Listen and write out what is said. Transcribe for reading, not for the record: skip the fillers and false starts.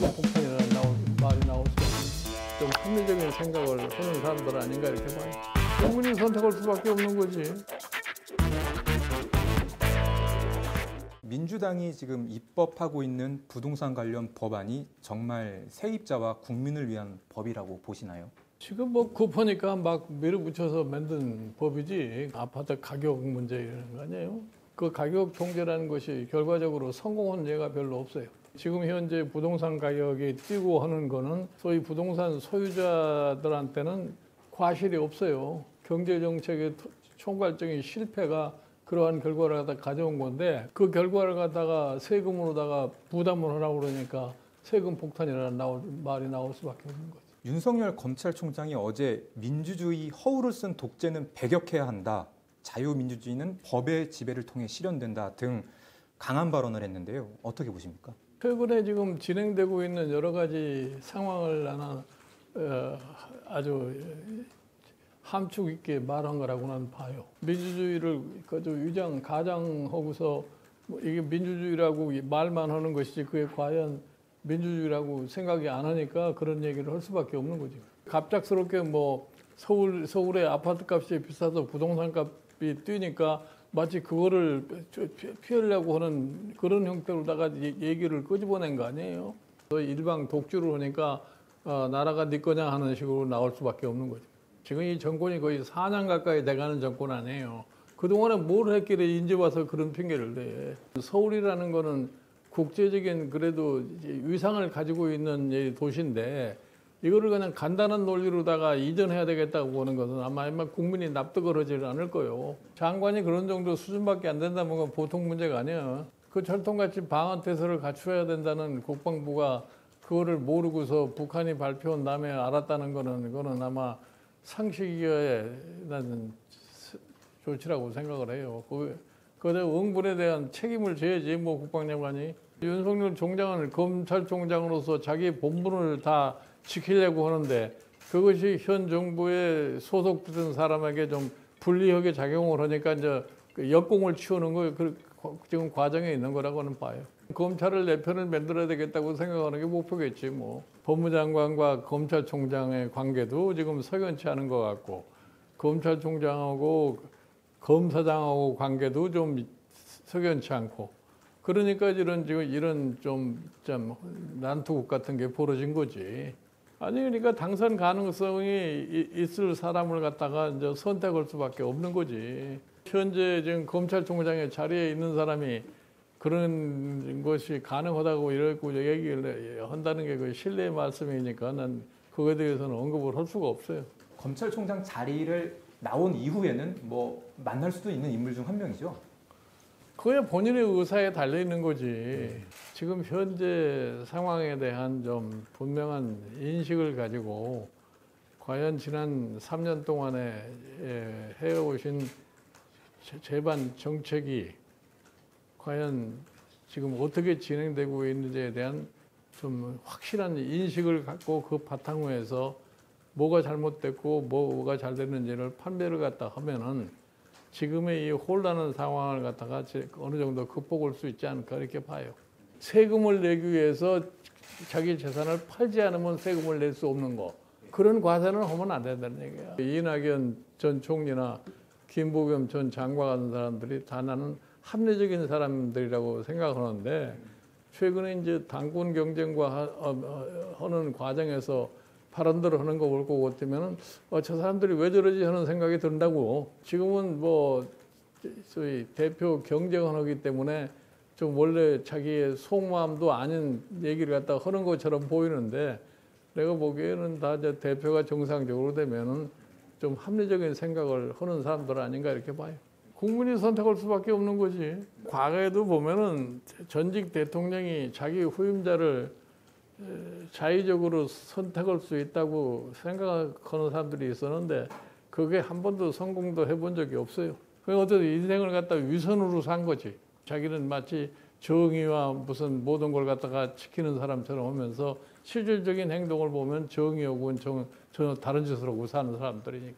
세금 폭탄이라는 말이 나올 수 있는 좀 합리적인 생각을 하는 사람들 아닌가 이렇게 봐요. 국민이 선택할 수밖에 없는 거지. 민주당이 지금 입법하고 있는 부동산 관련 법안이 정말 세입자와 국민을 위한 법이라고 보시나요? 지금 뭐 급하니까 막 밀어붙여서 만든 법이지 아파트 가격 문제 이런 거 아니에요? 그 가격 통제라는 것이 결과적으로 성공한 예가 별로 없어요. 지금 현재 부동산 가격이 뛰고 하는 거는 소위 부동산 소유자들한테는 과실이 없어요. 경제정책의 총괄적인 실패가 그러한 결과를 갖다 가져온 건데 그 결과를 갖다가 세금으로다가 부담을 하라고 그러니까 세금 폭탄이라는 말이 나올 수밖에 없는 거죠. 윤석열 검찰총장이 어제 민주주의 허울을 쓴 독재는 배격해야 한다. 자유민주주의는 법의 지배를 통해 실현된다 등 강한 발언을 했는데요. 어떻게 보십니까? 최근에 지금 진행되고 있는 여러 가지 상황을 나는 아주 함축 있게 말한 거라고 나는 봐요. 민주주의를 가장하고서 뭐 이게 민주주의라고 말만 하는 것이지 그게 과연 민주주의라고 생각이 안 하니까 그런 얘기를 할 수밖에 없는 거지. 갑작스럽게 뭐 서울의 아파트 값이 비싸서 부동산 값이 뛰니까 마치 그거를 피하려고 하는 그런 형태로다가 얘기를 끄집어낸 거 아니에요. 일방 독주를 하니까 나라가 네 거냐 하는 식으로 나올 수밖에 없는 거죠. 지금 이 정권이 거의 4년 가까이 돼가는 정권 아니에요. 그동안에 뭘 했길래 이제 와서 그런 핑계를 대. 서울이라는 거는 국제적인 그래도 위상을 가지고 있는 도시인데 이거를 그냥 간단한 논리로다가 이전해야 되겠다고 하는 것은 아마 국민이 납득을 하지 않을 거예요. 장관이 그런 정도 수준밖에 안 된다는 건 보통 문제가 아니야. 그 철통같이 방어태세를 갖춰야 된다는 국방부가 그거를 모르고서 북한이 발표한 다음에 알았다는 거는 아마 상식의 나는 조치라고 생각을 해요. 그에 응분에 대한 책임을 져야지 뭐 국방장관이. 윤석열 총장은 검찰총장으로서 자기 본분을 다 지키려고 하는데 그것이 현 정부에 소속된 사람에게 좀 불리하게 작용을 하니까 이제 역공을 치우는 거 지금 과정에 있는 거라고는 봐요. 검찰을 내 편을 만들어야 되겠다고 생각하는 게 목표겠지 뭐. 법무장관과 검찰총장의 관계도 지금 석연치 않은 것 같고 검찰총장하고 검사장하고 관계도 좀 석연치 않고 그러니까 이런 좀 난투극 같은 게 벌어진 거지. 아니 그러니까 당선 가능성이 있을 사람을 갖다가 이제 선택할 수밖에 없는 거지. 현재 지금 검찰총장의 자리에 있는 사람이 그런 것이 가능하다고 이러고 얘기를 한다는 게 그 신뢰의 말씀이니까 난 그거에 대해서는 언급을 할 수가 없어요. 검찰총장 자리를 나온 이후에는 뭐 만날 수도 있는 인물 중 한 명이죠. 그게 본인의 의사에 달려 있는 거지. 지금 현재 상황에 대한 좀 분명한 인식을 가지고 과연 지난 3년 동안에 해오신 재반 정책이 과연 지금 어떻게 진행되고 있는지에 대한 좀 확실한 인식을 갖고 그 바탕에서 뭐가 잘못됐고 뭐가 잘 됐는지를 판별을 갖다 하면은 지금의 이 혼란한 상황을 갖다가 어느 정도 극복할 수 있지 않을까 이렇게 봐요. 세금을 내기 위해서 자기 재산을 팔지 않으면 세금을 낼 수 없는 거. 그런 과세는 하면 안 된다는 얘기야. 이낙연 전 총리나 김부겸 전 장관 같은 사람들이 다 나는 합리적인 사람들이라고 생각하는데 최근에 이제 당권 경쟁과 하는 과정에서 발언들을 하는 거 볼 거 같으면은 저 사람들이 왜 저러지 하는 생각이 든다고. 지금은 뭐 소위 대표 경쟁을 하기 때문에 좀 원래 자기의 속마음도 아닌 얘기를 갖다 하는 것처럼 보이는데 내가 보기에는 다 이제 대표가 정상적으로 되면은 좀 합리적인 생각을 하는 사람들 아닌가 이렇게 봐요. 국민이 선택할 수밖에 없는 거지. 과거에도 보면은 전직 대통령이 자기 후임자를 자의적으로 선택할 수 있다고 생각하는 사람들이 있었는데 그게 한 번도 성공도 해본 적이 없어요. 그게 어쨌든 인생을 갖다 위선으로 산 거지. 자기는 마치 정의와 무슨 모든 걸 갖다가 지키는 사람처럼 하면서 실질적인 행동을 보면 정의하고는 전혀 다른 짓을 하고 사는 사람들이니까.